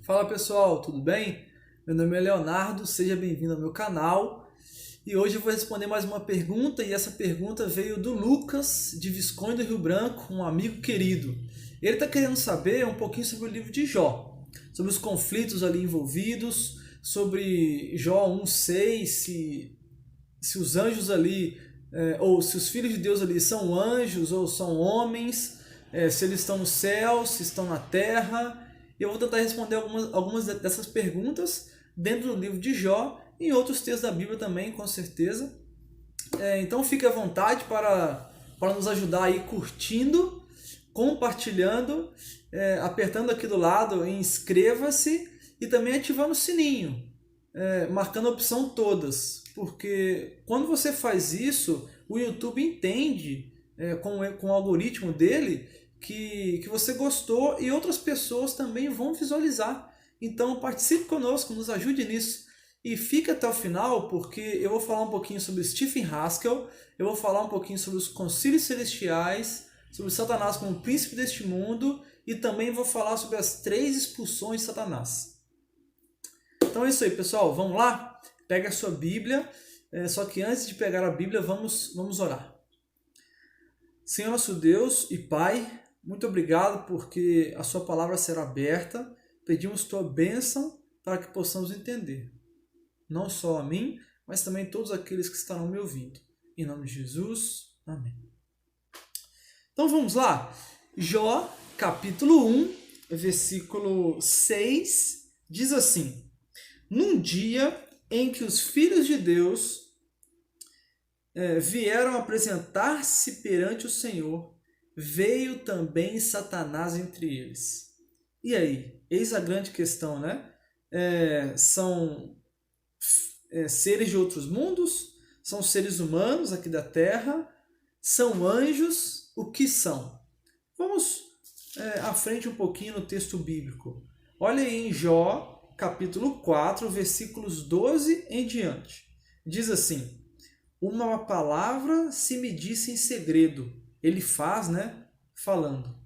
Fala pessoal, tudo bem? Meu nome é Leonardo, seja bem-vindo ao meu canal. E hoje eu vou responder mais uma pergunta, e essa pergunta veio do Lucas, de Visconde do Rio Branco, um amigo querido. Ele está querendo saber um pouquinho sobre o livro de Jó, sobre os conflitos ali envolvidos, sobre Jó 1,6, se os anjos ali, ou se os filhos de Deus ali são anjos ou são homens, se eles estão no céu, se estão na terra. Eu vou tentar responder algumas dessas perguntas dentro do livro de Jó e em outros textos da Bíblia também, com certeza. Então fique à vontade para nos ajudar aí curtindo, compartilhando, apertando aqui do lado em inscreva-se e também ativando o sininho, marcando a opção todas, porque quando você faz isso, o YouTube entende com o algoritmo dele que você gostou e outras pessoas também vão visualizar. Então participe conosco, nos ajude nisso. E fique até o final, porque eu vou falar um pouquinho sobre Stephen Haskell, eu vou falar um pouquinho sobre os concílios celestiais, sobre Satanás como príncipe deste mundo, e também vou falar sobre as 3 expulsões de Satanás. Então é isso aí, pessoal. Vamos lá? Pega a sua Bíblia, só que antes de pegar a Bíblia, vamos orar. Senhor nosso Deus e Pai, muito obrigado porque a sua palavra será aberta. Pedimos tua bênção para que possamos entender. Não só a mim, mas também todos aqueles que estarão me ouvindo. Em nome de Jesus, amém. Então vamos lá. Jó, capítulo 1, versículo 6, diz assim: Num dia em que os filhos de Deus vieram apresentar-se perante o Senhor, veio também Satanás entre eles. E aí? Eis a grande questão, né? São seres de outros mundos? São seres humanos aqui da Terra? São anjos? O que são? Vamos à frente um pouquinho no texto bíblico. Olha aí em Jó, capítulo 4, versículos 12 em diante. Diz assim: Uma palavra se me disse em segredo. Ele faz, né? Falando.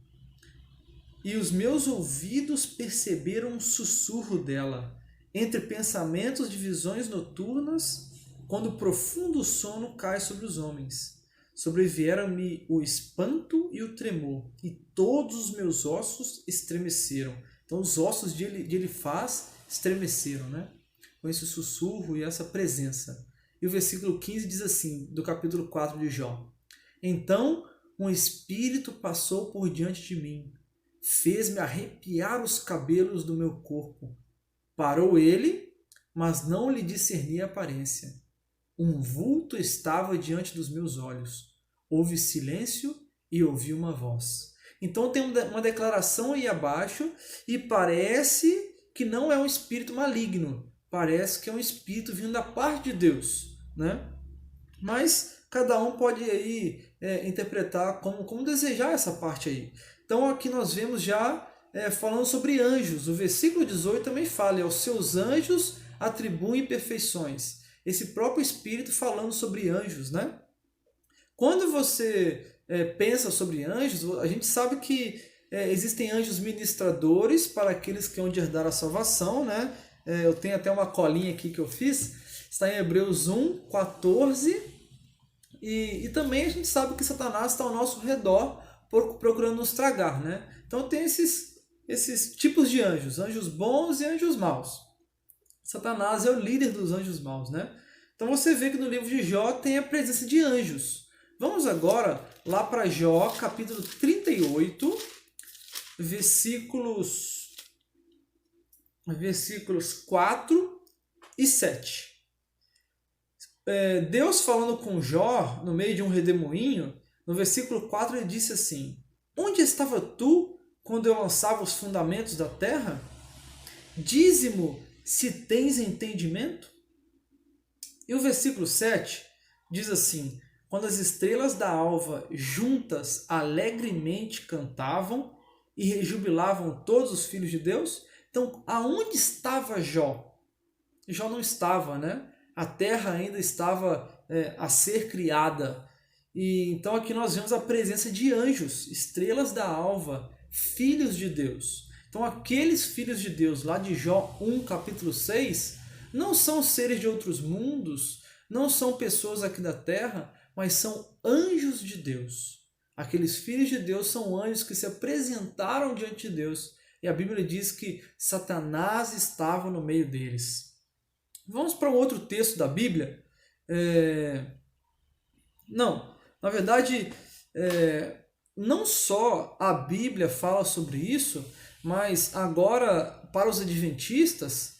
E os meus ouvidos perceberam um sussurro dela, entre pensamentos de visões noturnas, quando o profundo sono cai sobre os homens. Sobrevieram-me o espanto e o tremor, e todos os meus ossos estremeceram. Então os ossos de Elifaz estremeceram, né? Com esse sussurro e essa presença. E o versículo 15 diz assim, do capítulo 4 de Jó: Então um espírito passou por diante de mim, fez-me arrepiar os cabelos do meu corpo. Parou ele, mas não lhe discerni a aparência. Um vulto estava diante dos meus olhos. Houve silêncio e ouvi uma voz. Então tem uma declaração aí abaixo e parece que não é um espírito maligno. Parece que é um espírito vindo da parte de Deus, né? Mas cada um pode aí interpretar como desejar essa parte aí. Então aqui nós vemos já falando sobre anjos. O versículo 18 também fala: aos seus anjos atribuem perfeições. Esse próprio Espírito falando sobre anjos, né? Quando você pensa sobre anjos, a gente sabe que existem anjos ministradores para aqueles que hão de herdar a salvação, né? Eu tenho até uma colinha aqui que eu fiz, está em Hebreus 1, 14. E também a gente sabe que Satanás está ao nosso redor procurando nos tragar, né? Então tem esses tipos de anjos, anjos bons e anjos maus. Satanás é o líder dos anjos maus, né? Então você vê que no livro de Jó tem a presença de anjos. Vamos agora lá para Jó, capítulo 38, versículos 4 e 7. Deus falando com Jó, no meio de um redemoinho, no versículo 4 ele disse assim: Onde estava tu quando eu lançava os fundamentos da terra? Dize-mo se tens entendimento. E o versículo 7 diz assim: Quando as estrelas da alva juntas alegremente cantavam e rejubilavam todos os filhos de Deus. Então, aonde estava Jó? Jó não estava, né? A terra ainda estava a ser criada. E então aqui nós vemos a presença de anjos, estrelas da alva, filhos de Deus. Então aqueles filhos de Deus lá de Jó 1, capítulo 6, não são seres de outros mundos, não são pessoas aqui da terra, mas são anjos de Deus. Aqueles filhos de Deus são anjos que se apresentaram diante de Deus. E a Bíblia diz que Satanás estava no meio deles. Vamos para um outro texto da Bíblia. Na verdade, não só a Bíblia fala sobre isso, mas agora para os adventistas,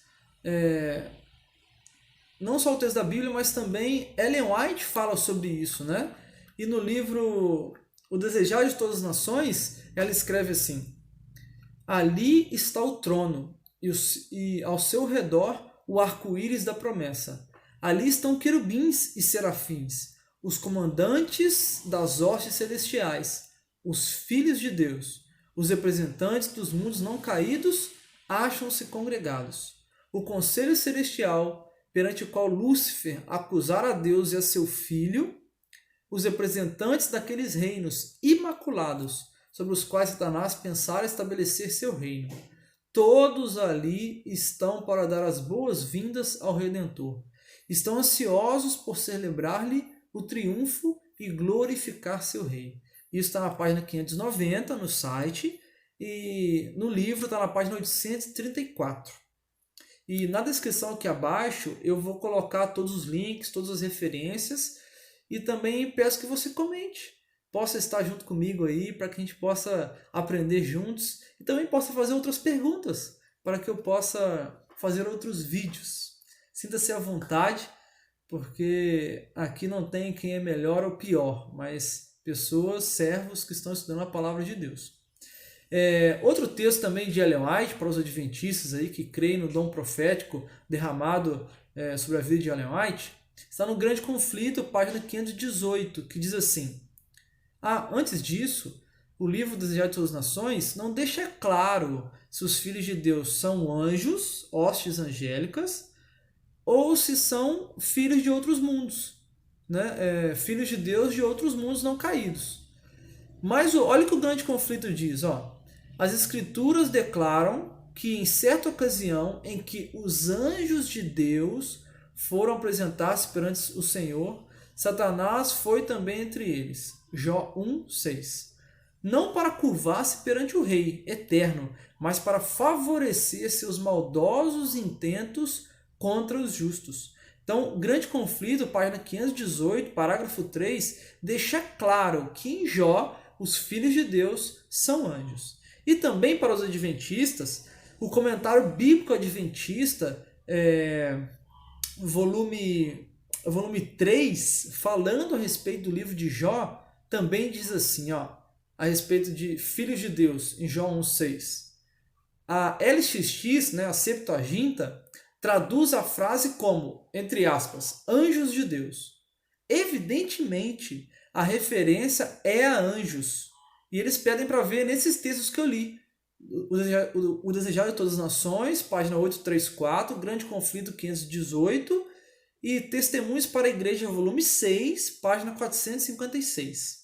não só o texto da Bíblia, mas também Ellen White fala sobre isso, né? E no livro O Desejar de Todas as Nações, ela escreve assim: ali está o trono, e ao seu redor o arco-íris da promessa. Ali estão querubins e serafins, os comandantes das hostes celestiais, os filhos de Deus, os representantes dos mundos não caídos, acham-se congregados. O conselho celestial, perante o qual Lúcifer acusara a Deus e a seu filho, os representantes daqueles reinos imaculados, sobre os quais Satanás pensara estabelecer seu reino. Todos ali estão para dar as boas-vindas ao Redentor. Estão ansiosos por celebrar-lhe o triunfo e glorificar seu rei. Isso está na página 590 no site e no livro está na página 834. E na descrição aqui abaixo eu vou colocar todos os links, todas as referências e também peço que você comente, possa estar junto comigo aí para que a gente possa aprender juntos e também possa fazer outras perguntas para que eu possa fazer outros vídeos. Sinta-se à vontade, porque aqui não tem quem é melhor ou pior, mas pessoas, servos que estão estudando a palavra de Deus. Outro texto também de Ellen White, para os adventistas aí que creem no dom profético derramado sobre a vida de Ellen White, está no Grande Conflito, página 518, que diz assim: antes disso, o livro Desejar de Todas as Nações não deixa claro se os filhos de Deus são anjos, hostes angélicas, ou se são filhos de outros mundos, né? Filhos de Deus de outros mundos não caídos. Mas olha o que o Grande Conflito diz. As Escrituras declaram que em certa ocasião em que os anjos de Deus foram apresentar-se perante o Senhor, Satanás foi também entre eles. Jó 1:6. Não para curvar-se perante o Rei eterno, mas para favorecer seus maldosos intentos contra os justos. Então, Grande Conflito, página 518, parágrafo 3, deixa claro que em Jó os filhos de Deus são anjos. E também para os adventistas, o Comentário Bíblico Adventista, volume 3, falando a respeito do livro de Jó, também diz assim, a respeito de filhos de Deus, em Jó 1:6. A LXX, a Septuaginta, traduz a frase como, entre aspas, anjos de Deus. Evidentemente, a referência é a anjos. E eles pedem para ver nesses textos que eu li. O Desejar de Todas as Nações, página 834, Grande Conflito 518 e Testemunhos para a Igreja, volume 6, página 456.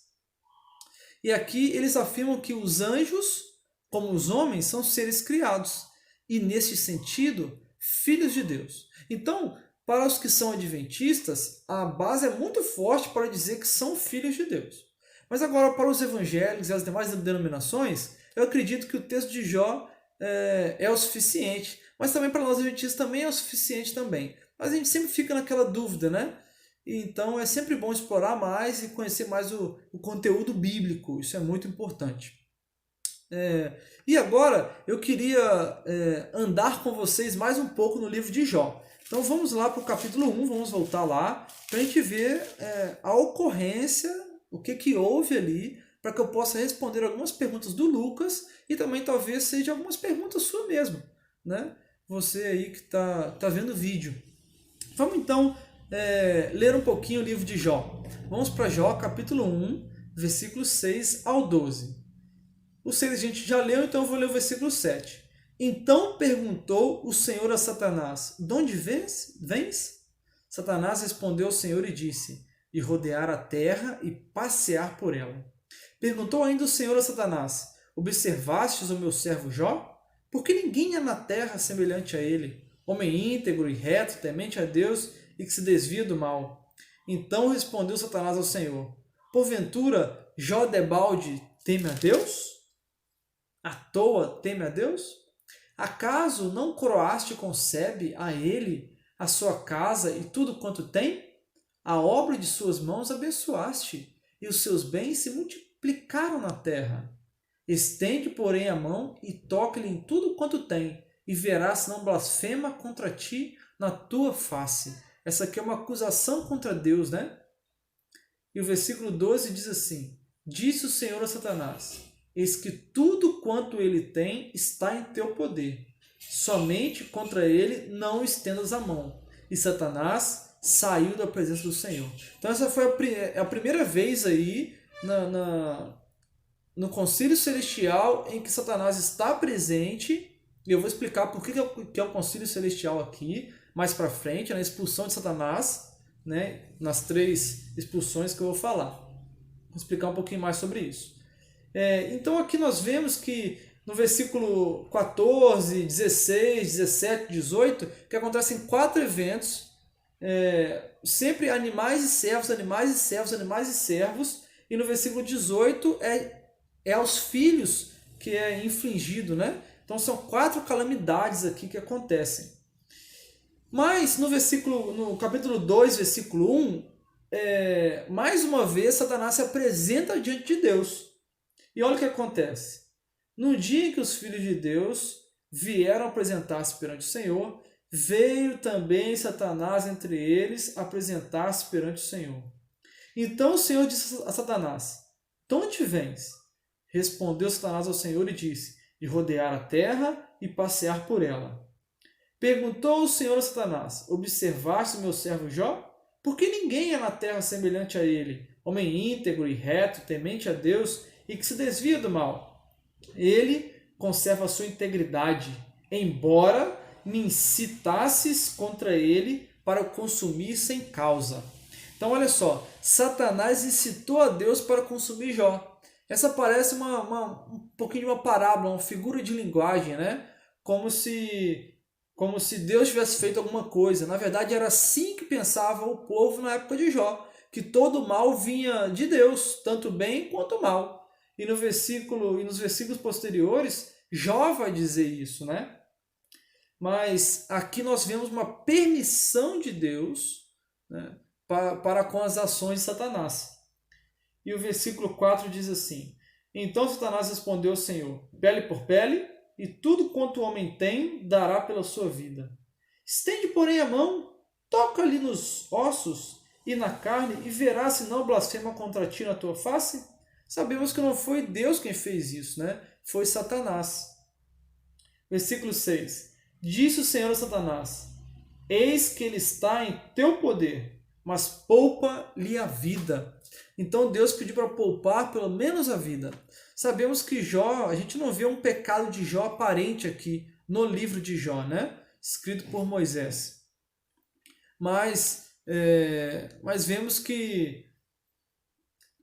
E aqui eles afirmam que os anjos, como os homens, são seres criados. E nesse sentido, filhos de Deus. Então, para os que são adventistas, a base é muito forte para dizer que são filhos de Deus. Mas agora, para os evangélicos e as demais denominações, eu acredito que o texto de Jó é o suficiente. Mas também para nós adventistas também é o suficiente também. Mas a gente sempre fica naquela dúvida, né? Então é sempre bom explorar mais e conhecer mais o conteúdo bíblico. Isso é muito importante. E agora eu queria andar com vocês mais um pouco no livro de Jó. Então vamos lá para o capítulo 1, vamos voltar lá para a gente ver a ocorrência, o que houve ali, para que eu possa responder algumas perguntas do Lucas e também talvez seja algumas perguntas suas mesmo, né? Você aí que está vendo o vídeo. Vamos então ler um pouquinho o livro de Jó. Vamos para Jó, capítulo 1, versículos 6 ao 12. O 6 a gente já leu, então eu vou ler o versículo 7. Então perguntou o Senhor a Satanás: de onde vens? Satanás respondeu ao Senhor e disse: de rodear a terra e passear por ela. Perguntou ainda o Senhor a Satanás: observastes o meu servo Jó? porque ninguém é na terra semelhante a ele, homem íntegro e reto, temente a Deus e que se desvia do mal. Então respondeu Satanás ao Senhor: porventura Jó debalde teme a Deus? À toa teme a Deus? Acaso não coroaste com Sebe a ele, a sua casa e tudo quanto tem? A obra de suas mãos abençoaste, e os seus bens se multiplicaram na terra. Estende, porém, a mão e toque-lhe em tudo quanto tem, e verás se não blasfema contra ti na tua face. Essa aqui é uma acusação contra Deus, né? E o versículo 12 diz assim: disse o Senhor a Satanás: eis que tudo quanto ele tem está em teu poder. Somente contra ele não estendas a mão. E Satanás saiu da presença do Senhor. Então essa foi a primeira vez aí no concílio celestial em que Satanás está presente. E eu vou explicar por que é o concílio celestial aqui, mais para frente, na expulsão de Satanás, né, nas 3 expulsões que eu vou falar. Vou explicar um pouquinho mais sobre isso. Então aqui nós vemos que no versículo 14, 16, 17, 18, que acontecem 4 eventos, sempre animais e servos, animais e servos, animais e servos, e no versículo 18 é aos filhos que é infligido, né? Então são 4 calamidades aqui que acontecem. Mas no capítulo 2, versículo 1, mais uma vez Satanás se apresenta diante de Deus. E olha o que acontece. No dia em que os filhos de Deus vieram apresentar-se perante o Senhor, veio também Satanás entre eles apresentar-se perante o Senhor. Então o Senhor disse a Satanás: de onde vens? Respondeu Satanás ao Senhor e disse: de rodear a terra e passear por ela. Perguntou o Senhor a Satanás: observaste o meu servo Jó? Porque ninguém é na terra semelhante a ele, homem íntegro e reto, temente a Deus e que se desvia do mal. Ele conserva a sua integridade, embora me incitasses contra ele para o consumir sem causa. Então olha só, Satanás incitou a Deus para consumir Jó. Essa parece um pouquinho de uma parábola, uma figura de linguagem, né? Como se Deus tivesse feito alguma coisa. Na verdade, era assim que pensava o povo na época de Jó, que todo o mal vinha de Deus, tanto bem quanto mal. E nos versículos posteriores, Jó vai dizer isso, né? Mas aqui nós vemos uma permissão de Deus, né, para com as ações de Satanás. E o versículo 4 diz assim: então Satanás respondeu ao Senhor: pele por pele, e tudo quanto o homem tem dará pela sua vida. Estende, porém, a mão, toca-lhe nos ossos e na carne, e verá se não blasfema contra ti na tua face. Sabemos que não foi Deus quem fez isso, né? Foi Satanás. Versículo 6. Disse o Senhor a Satanás: eis que ele está em teu poder, mas poupa-lhe a vida. Então Deus pediu para poupar pelo menos a vida. Sabemos que Jó, a gente não vê um pecado de Jó aparente aqui no livro de Jó, né? Escrito por Moisés. Mas vemos que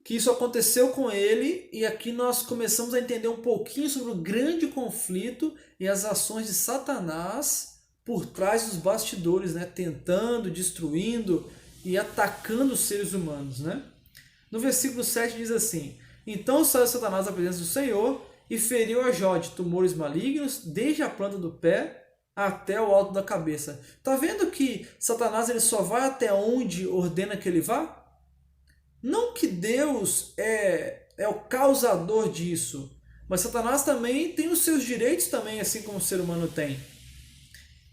isso aconteceu com ele, e aqui nós começamos a entender um pouquinho sobre o grande conflito e as ações de Satanás por trás dos bastidores, né? Tentando, destruindo e atacando os seres humanos, né? No versículo 7 diz assim: então saiu Satanás da presença do Senhor e feriu a Jó de tumores malignos, desde a planta do pé até o alto da cabeça. Está vendo que Satanás ele só vai até onde ordena que ele vá? Não que Deus é o causador disso, mas Satanás também tem os seus direitos também, assim como o ser humano tem.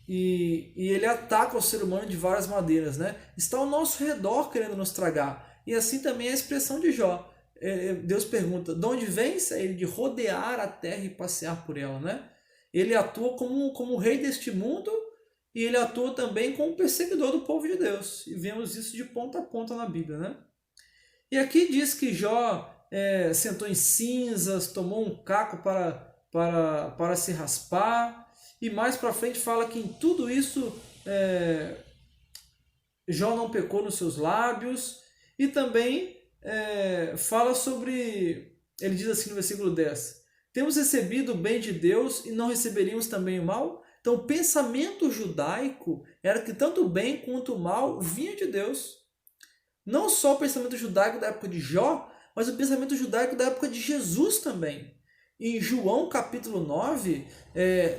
E ele ataca o ser humano de várias maneiras, né? Está ao nosso redor querendo nos tragar. E assim também é a expressão de Jó. Deus pergunta: de onde vens? É ele de rodear a terra e passear por ela, né? Ele atua como o rei deste mundo, e ele atua também como perseguidor do povo de Deus. E vemos isso de ponta a ponta na Bíblia, né? E aqui diz que Jó sentou em cinzas, tomou um caco para se raspar, e mais para frente fala que em tudo isso Jó não pecou nos seus lábios, e também fala sobre, ele diz assim no versículo 10: Temos recebido o bem de Deus e não receberíamos também o mal? Então, o pensamento judaico era que tanto o bem quanto o mal vinha de Deus. Não só o pensamento judaico da época de Jó, mas o pensamento judaico da época de Jesus também. Em João capítulo 9,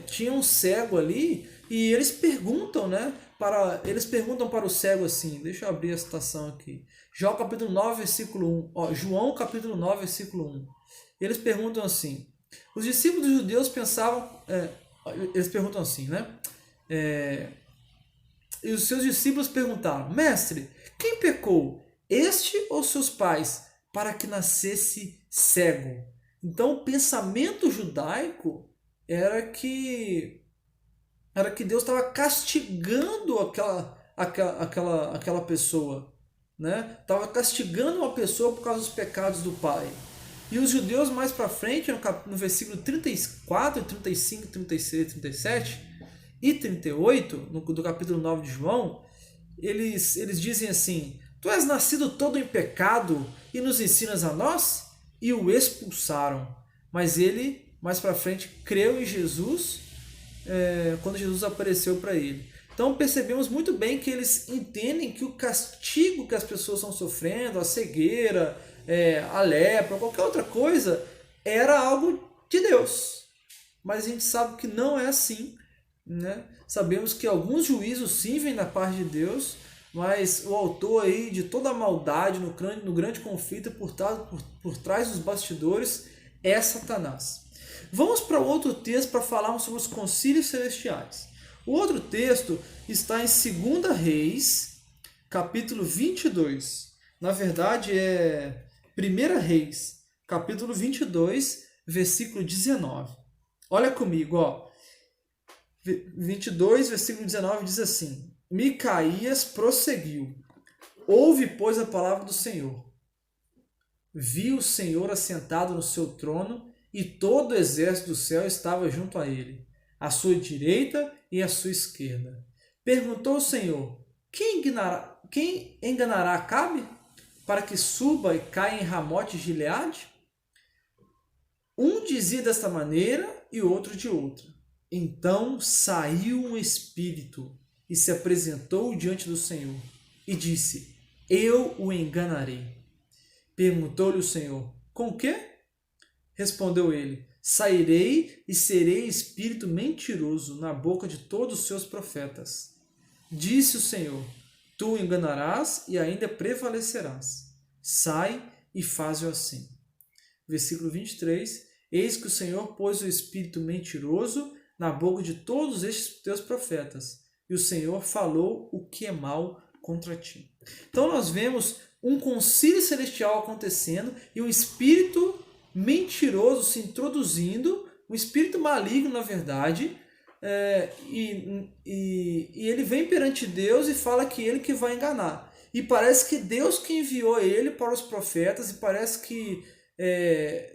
tinha um cego ali e eles perguntam, né? Eles perguntam para o cego assim, deixa eu abrir a citação aqui. João capítulo 9, versículo 1. João capítulo 9, versículo 1. Eles perguntam assim, os discípulos judeus pensavam, eles perguntam assim, né? E os seus discípulos perguntaram, mestre, quem pecou, este ou seus pais, para que nascesse cego? Então o pensamento judaico era que Deus estava castigando aquela pessoa, né? Estava castigando uma pessoa por causa dos pecados do pai. E os judeus mais para frente, no versículo 34, 35, 36, 37 e 38, do capítulo 9 de João, eles dizem assim, tu és nascido todo em pecado e nos ensinas a nós? E o expulsaram. Mas ele, mais para frente, creu em Jesus quando Jesus apareceu para ele. Então percebemos muito bem que eles entendem que o castigo que as pessoas estão sofrendo, a cegueira, a lepra, qualquer outra coisa, era algo de Deus. Mas a gente sabe que não é assim, né? Sabemos que alguns juízos sim vêm da parte de Deus, mas o autor aí de toda a maldade no grande conflito por trás dos bastidores é Satanás. Vamos para outro texto para falarmos sobre os concílios celestiais. O outro texto está em 2 Reis, capítulo 22. Na verdade é 1 Reis, capítulo 22, versículo 19. Olha comigo, ó. 22, versículo 19 diz assim, Micaías prosseguiu, ouve, pois, a palavra do Senhor. Viu o Senhor assentado no seu trono e todo o exército do céu estava junto a ele, à sua direita e à sua esquerda. Perguntou o Senhor, quem enganará Acabe para que suba e caia em Ramote de Gileade? Um dizia desta maneira e outro de outra. Então saiu um espírito e se apresentou diante do Senhor e disse, eu o enganarei. Perguntou-lhe o Senhor, com quê? Respondeu ele, sairei e serei espírito mentiroso na boca de todos os seus profetas. Disse o Senhor, tu o enganarás e ainda prevalecerás. Sai e faz-o assim. Versículo 23, eis que o Senhor pôs o espírito mentiroso na boca de todos estes teus profetas, e o Senhor falou o que é mal contra ti. Então nós vemos um concílio celestial acontecendo e um espírito mentiroso se introduzindo, um espírito maligno na verdade, e ele vem perante Deus e fala que ele que vai enganar. E parece que Deus que enviou ele para os profetas, e parece que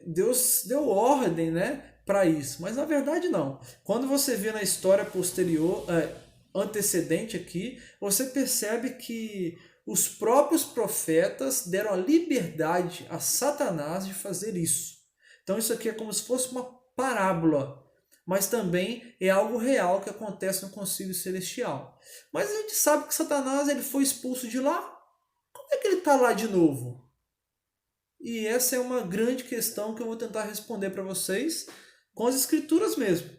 Deus deu ordem, né, para isso, mas na verdade não. Quando você vê na história posterior, antecedente aqui, você percebe que os próprios profetas deram a liberdade a Satanás de fazer isso. Então isso aqui é como se fosse uma parábola, mas também é algo real que acontece no concílio celestial. Mas a gente sabe que Satanás ele foi expulso de lá. Como é que ele está lá de novo? E essa é uma grande questão que eu vou tentar responder para vocês com as escrituras mesmo.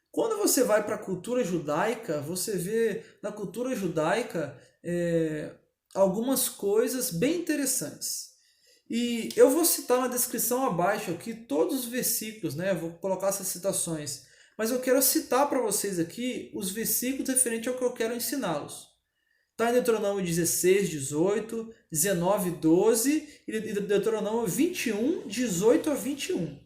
Quando você vai para a cultura judaica, você vê na cultura judaica algumas coisas bem interessantes. E eu vou citar na descrição abaixo aqui todos os versículos, né? Eu vou colocar essas citações. Mas eu quero citar para vocês aqui os versículos referentes ao que eu quero ensiná-los. Está em Deuteronômio 16, 18, 19, 12 e Deuteronômio 21, 18 a 21.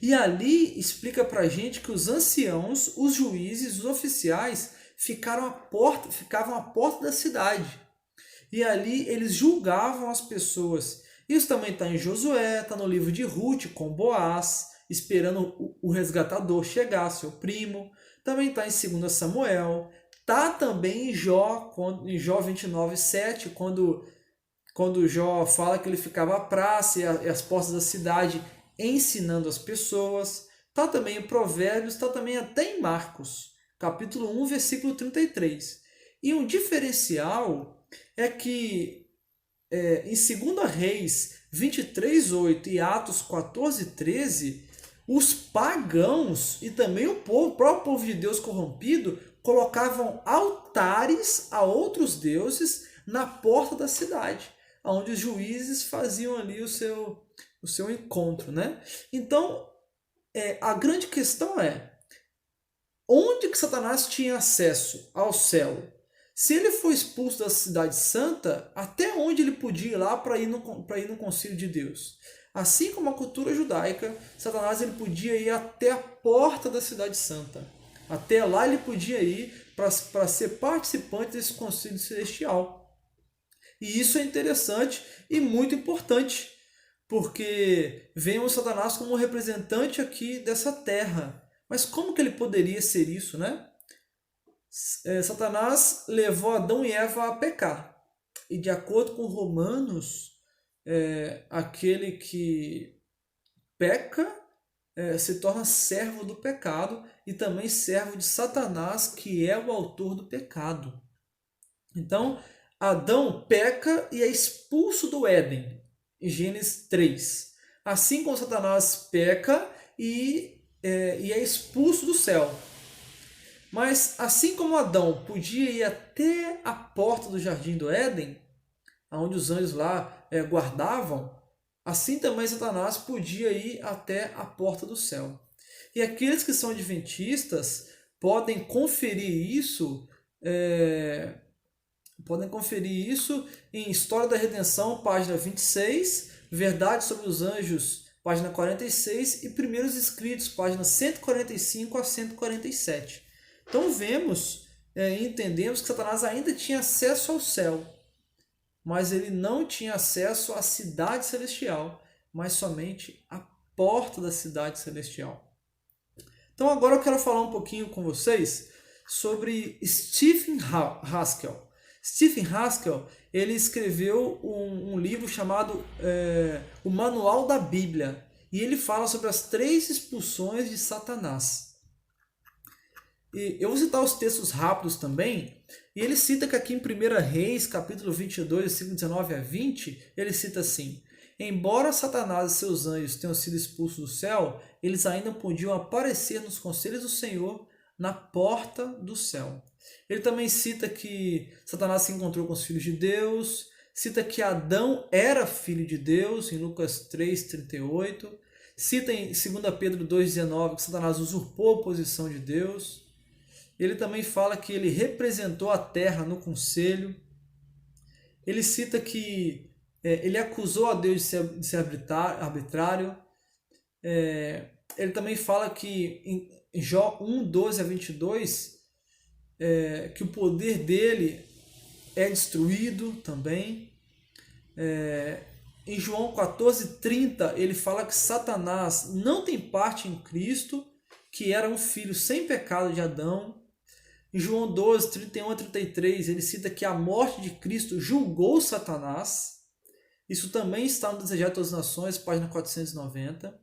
E ali explica para a gente que os anciãos, os juízes, os oficiais ficavam à porta da cidade. E ali eles julgavam as pessoas. Isso também está em Josué, está no livro de Ruth, com Boaz, esperando o resgatador chegar, seu primo. Também está em 2 Samuel. Está também em Jó 29, 7, quando Jó fala que ele ficava à praça e as portas da cidade ensinando as pessoas. Está também em Provérbios, está também até em Marcos, capítulo 1, versículo 33. E um diferencial é que em 2 Reis 23:8 e Atos 14:13, os pagãos e também o próprio povo de Deus corrompido colocavam altares a outros deuses na porta da cidade, onde os juízes faziam ali o seu encontro, né? Então, a grande questão é, onde que Satanás tinha acesso ao céu? Se ele foi expulso da cidade santa, até onde ele podia ir lá para ir no concílio de Deus? Assim como a cultura judaica, Satanás ele podia ir até a porta da cidade santa. Até lá ele podia ir para ser participante desse concílio celestial. E isso é interessante e muito importante, porque vemos Satanás como representante aqui dessa terra. Mas como que ele poderia ser isso, né? Satanás levou Adão e Eva a pecar. E de acordo com Romanos, aquele que peca se torna servo do pecado e também servo de Satanás, que é o autor do pecado. Então, Adão peca e é expulso do Éden, em Gênesis 3. Assim como Satanás peca e é expulso do céu. Mas assim como Adão podia ir até a porta do jardim do Éden, onde os anjos lá guardavam, assim também Satanás podia ir até a porta do céu. E aqueles que são adventistas podem conferir isso em História da Redenção, página 26, Verdade sobre os Anjos, página 46 e Primeiros Escritos, página 145 a 147. Então vemos e entendemos que Satanás ainda tinha acesso ao céu, mas ele não tinha acesso à cidade celestial, mas somente à porta da cidade celestial. Então agora eu quero falar um pouquinho com vocês sobre Stephen Haskell. Stephen Haskell ele escreveu um livro chamado O Manual da Bíblia, e ele fala sobre as 3 expulsões de Satanás. E eu vou citar os textos rápidos também, e ele cita que aqui em 1 Reis, capítulo 22, versículo 19 a 20, ele cita assim: embora Satanás e seus anjos tenham sido expulsos do céu, eles ainda podiam aparecer nos conselhos do Senhor na porta do céu. Ele também cita que Satanás se encontrou com os filhos de Deus, cita que Adão era filho de Deus, em Lucas 3:38, cita em 2 Pedro 2:19 que Satanás usurpou a posição de Deus. Ele também fala que ele representou a terra no conselho. Ele cita que ele acusou a Deus de ser arbitrário. Ele também fala que em Jó 1:12 a 22, que o poder dele é destruído também. Em João 14:30, ele fala que Satanás não tem parte em Cristo, que era um filho sem pecado de Adão. Em João 12:31 a 33, ele cita que a morte de Cristo julgou Satanás. Isso também está no Desejado de Todas as Nações, página 490.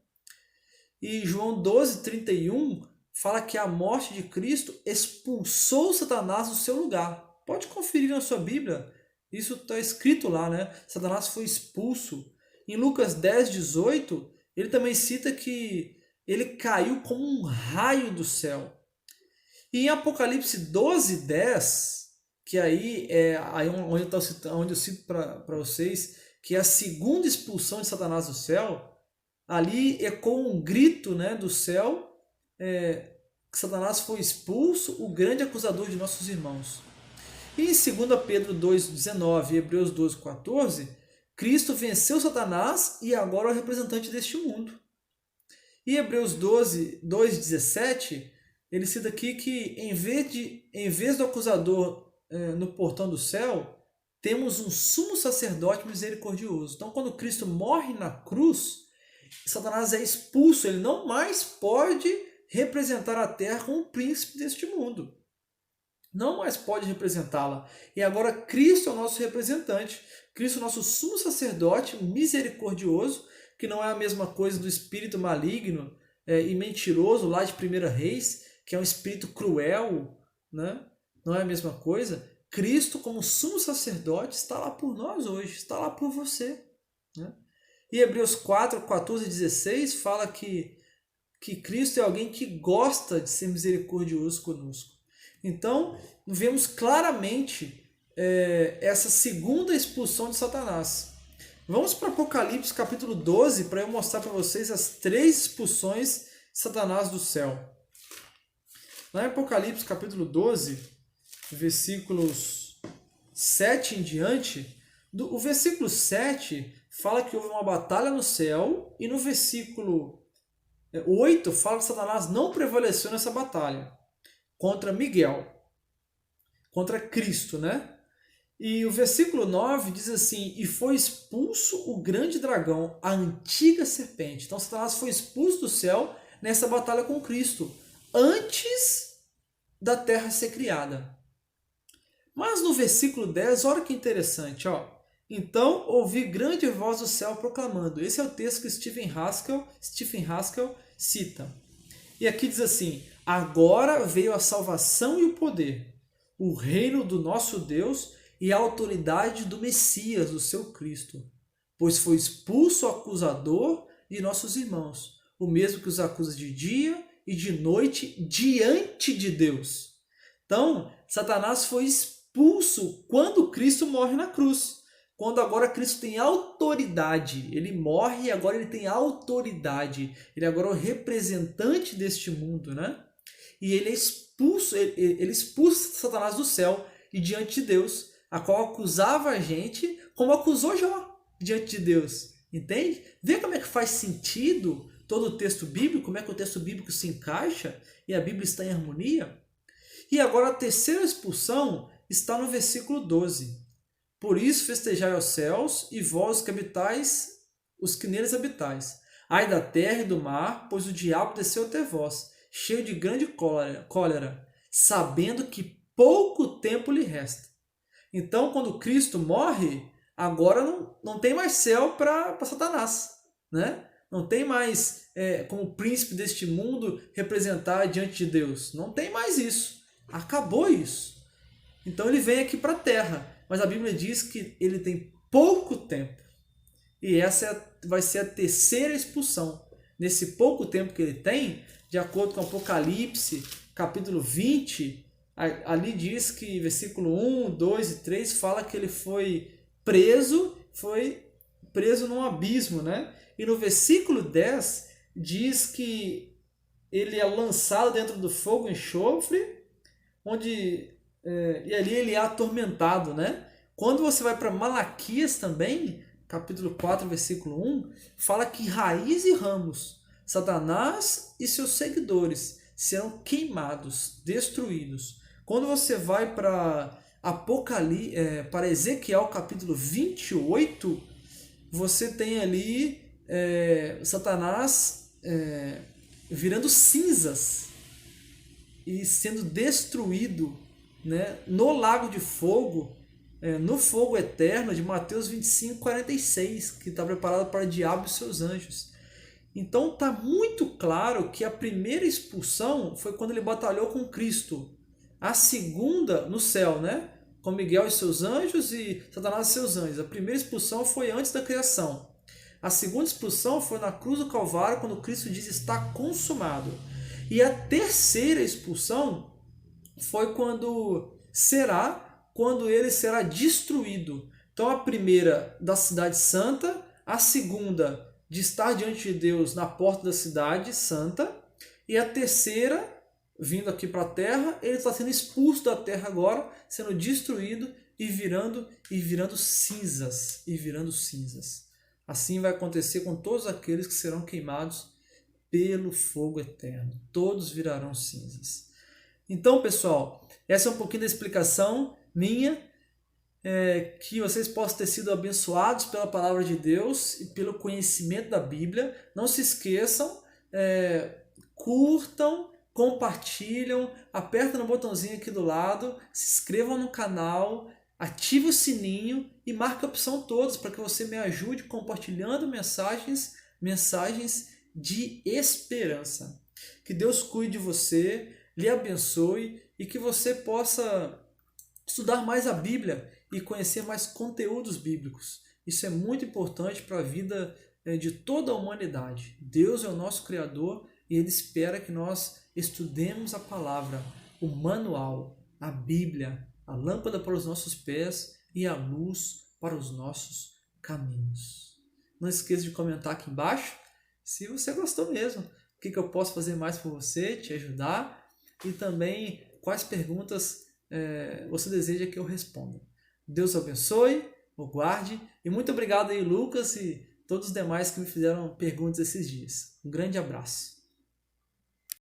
E João 12:31 fala que a morte de Cristo expulsou Satanás do seu lugar. Pode conferir na sua Bíblia. Isso está escrito lá, né? Satanás foi expulso. Em Lucas 10:18, ele também cita que ele caiu como um raio do céu. E em Apocalipse 12:10, que aí é onde eu cito para vocês, que é a segunda expulsão de Satanás do céu, ali ecoa um grito, né, do céu, que Satanás foi expulso, o grande acusador de nossos irmãos. E em 2 Pedro 2:19 e Hebreus 12:14, Cristo venceu Satanás e agora é o representante deste mundo. E Hebreus 2:17, ele cita aqui que em vez do acusador no portão do céu, temos um sumo sacerdote misericordioso. Então, quando Cristo morre na cruz, Satanás é expulso, ele não mais pode representar a terra como o príncipe deste mundo. Não mais pode representá-la. E agora Cristo é o nosso representante. Cristo é o nosso sumo sacerdote misericordioso, que não é a mesma coisa do espírito maligno e mentiroso lá de 1 Reis, que é um espírito cruel, né? Não é a mesma coisa. Cristo, como sumo sacerdote, está lá por nós hoje, está lá por você, né? E Hebreus 4, 14 e 16 fala que Cristo é alguém que gosta de ser misericordioso conosco. Então, vemos claramente essa segunda expulsão de Satanás. Vamos para Apocalipse capítulo 12 para eu mostrar para vocês as 3 expulsões de Satanás do céu. Lá em Apocalipse capítulo 12, versículos 7 em diante, o versículo 7 fala que houve uma batalha no céu, e no versículo 8 fala que Satanás não prevaleceu nessa batalha contra Miguel, contra Cristo, né? E o versículo 9 diz assim: e foi expulso o grande dragão, a antiga serpente. Então Satanás foi expulso do céu nessa batalha com Cristo, antes da terra ser criada. Mas no versículo 10, olha que interessante, ó. Então ouvi grande voz do céu proclamando. Esse é o texto que Stephen Haskell cita. E aqui diz assim: agora veio a salvação e o poder, o reino do nosso Deus e a autoridade do Messias, do seu Cristo. Pois foi expulso o acusador de nossos irmãos, o mesmo que os acusa de dia e de noite diante de Deus. Então, Satanás foi expulso quando Cristo morre na cruz. Quando agora Cristo tem autoridade, ele morre e agora ele tem autoridade. Ele agora é o representante deste mundo, né? E ele expulsa Satanás do céu e diante de Deus, a qual acusava a gente, como acusou Jó diante de Deus. Entende? Vê como é que faz sentido todo o texto bíblico, como é que o texto bíblico se encaixa e a Bíblia está em harmonia. E agora a terceira expulsão está no versículo 12. Por isso festejai aos céus, e vós que habitais, os que neles habitais. Ai da terra e do mar, pois o diabo desceu até vós, cheio de grande cólera, sabendo que pouco tempo lhe resta. Então, quando Cristo morre, agora não tem mais céu para Satanás, né? Não tem mais como príncipe deste mundo representar diante de Deus. Não tem mais isso. Acabou isso. Então ele vem aqui para a terra. Mas a Bíblia diz que ele tem pouco tempo. E essa vai ser a terceira expulsão. Nesse pouco tempo que ele tem, de acordo com Apocalipse, capítulo 20, ali diz que versículo 1, 2 e 3 fala que ele foi preso num abismo, né? E no versículo 10 diz que ele é lançado dentro do fogo e enxofre, e ali ele é atormentado, né? Quando você vai para Malaquias também, capítulo 4, versículo 1, fala que raiz e ramos, Satanás e seus seguidores serão queimados, destruídos. Quando você vai para para Ezequiel capítulo 28, você tem ali Satanás virando cinzas e sendo destruído, né, no lago de fogo, no fogo eterno de Mateus 25, 46, que está preparado para o diabo e seus anjos. Então está muito claro que a primeira expulsão foi quando ele batalhou com Cristo. A segunda no céu, né? Com Miguel e seus anjos e Satanás e seus anjos. A primeira expulsão foi antes da criação. A segunda expulsão foi na cruz do Calvário, quando Cristo diz: está consumado. E a terceira expulsão foi quando ele será destruído. Então a primeira da cidade santa, a segunda de estar diante de Deus na porta da cidade santa, e a terceira, vindo aqui para a terra, ele está sendo expulso da terra agora, sendo destruído e virando cinzas, Assim vai acontecer com todos aqueles que serão queimados pelo fogo eterno. Todos virarão cinzas. Então, pessoal, essa é um pouquinho da explicação minha, que vocês possam ter sido abençoados pela palavra de Deus e pelo conhecimento da Bíblia. Não se esqueçam, curtam, compartilham, apertam no botãozinho aqui do lado, se inscrevam no canal, ative o sininho e marque a opção todos para que você me ajude compartilhando mensagens mensagens de esperança. Que Deus cuide de você, lhe abençoe e que você possa estudar mais a Bíblia e conhecer mais conteúdos bíblicos. Isso é muito importante para a vida de toda a humanidade. Deus é o nosso Criador e Ele espera que nós estudemos a palavra, o manual, a Bíblia, a lâmpada para os nossos pés e a luz para os nossos caminhos. Não esqueça de comentar aqui embaixo se você gostou mesmo. O que eu posso fazer mais por você, te ajudar e também quais perguntas você deseja que eu responda. Deus abençoe, o guarde e muito obrigado aí, Lucas, e todos os demais que me fizeram perguntas esses dias. Um grande abraço.